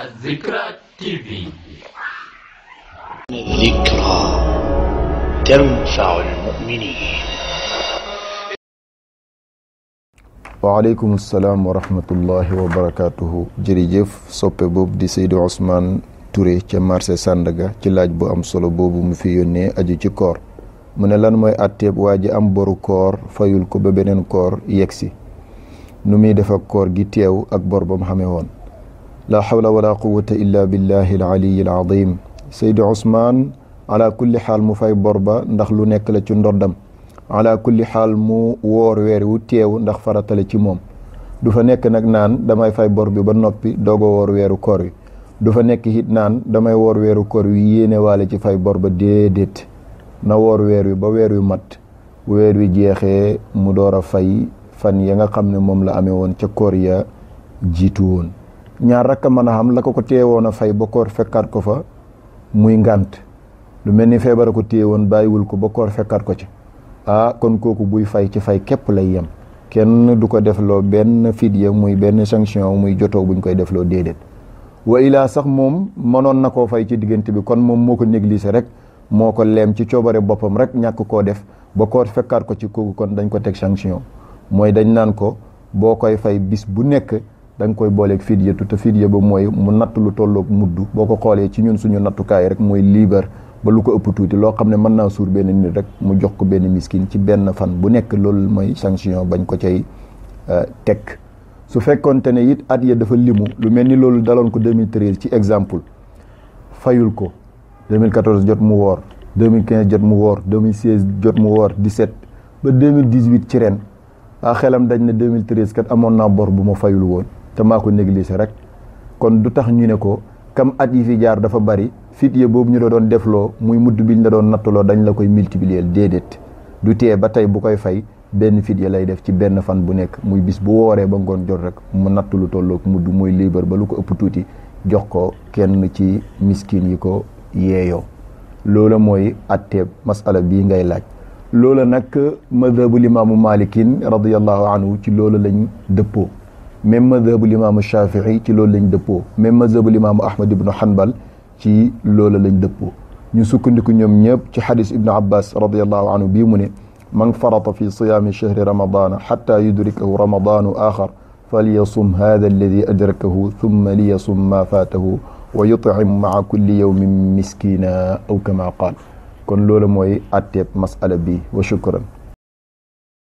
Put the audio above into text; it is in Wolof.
الذكرى TV. الذكرى تنفع المؤمنين. وعليكم السلام ورحمة الله وبركاته. jërëjëf soppe boobu di Seydou Ousmane Touré ca marché Sandaga ci laaj bu am solo boobu mu fi yónnee aju ci koor. mu ne lan mooy àtteeb waa ji am boru koor fayul ko ba beneen koor yegsi nu muy def ak koor gi teew ak bor ba mu xamee woon. la hawla wala quwwata illa billahi al aliyi al azim. Seydou Ousmane ala kulli xaal mu fay bor ba ndax lu nekk la ci ndoddam. ala kulli xaal mu woor weer wu teew ndax faratale ci moom. du fa nekk nag naan damay fay bor bi ba noppi doogo woor weeru koor wi. du fa nekk it naan damay woor weeru koor wi yéene waale ci fay bor ba déedéet. na woor weer wi ba weer wi mat weer wi jeexee mu door a fay fan ya nga xam ne moom la amee woon ca koor ya jiitu woon. ñaar rakk mën a xam la ko teewoon a fay ba koor fekkaat ko fa muy ngànt lu mel ni feebar ko teewoon bàyyiwul ko ba koor fekkaat ko ci. kon kooku buy fay ci fay képp lay yem kenn du ko defloo benn fidya muy benn sanction muy jotoo buñ koy defloo déedéet. wa ilaa sax moom mënoon na koo fay ci diggante bi kon moom moo ko négligé rek moo ko leem ci coobare boppam rek ñàkk koo def ba koor fekkaat ko ci kooku kon dañ ko teg sanction mooy dañ naan ko boo koy fay bis bu nekk da nga koy booleeg fidya te fidya ba mooy mu natt lu tolloog mudd boo ko xoolee ci ñun suñu nattukaay rek mooy liibar ba lu ko ëpp tuuti loo xam ne mën naa suur benn nit rek mu jox ko benn miskin ci benn fan bu nekk loolu mooy sanction bañ ko cay teg. su fekkonte ne it at ya dafa limu lu mel ni loolu daloon ko 2013 ci exemple fayul ko 2014 jot mu woor 2015 jot mu woor 2016 jot mu woor 17 ba 2018 ci ren xelam dañ ne 2013 kat amoon naa bor bu ma fayul woon te maa ko négligé rek kon du tax ñu ne ko kam at yi fi jaar dafa bari fidya boobu ñu la doon defloo muy mudd biñ la doon nattuloo dañ la koy multiplier déedéet du tee ba tey bu koy fay benn fidya lay def ci benn fan bu nekk muy bis bu wooree ba ngoon jot rek mu natt lu tolloog mudd muy liibar ba lu ko ëpp tuuti jox ko kenn ci miskin yi ko yeeyoo. loola mooy atteeb masala bii ngay laaj. loola nag madhabul imaamu malikin radiyallahu anhu ci loola lañ dëppoo même madhabul imaamu shafii ci loolu lañ dëppoo même madhabul imaamu ahmad ibnu hanbal ci loola lañ dëppoo ñu sukkandiku ñoom ñëpp ci xadis ibnu abbas radiyallahu anhu bii mu ne man farata fi siyaami chahri ramadana xatta yudrikahu ramadanu axar falyasum hada alladi adrakahu thumma liyasum ma faatahu wa yutim maa kulli yawmin miskina aw kama qaal kon loolu mooy atteeb masala bi wa shukran.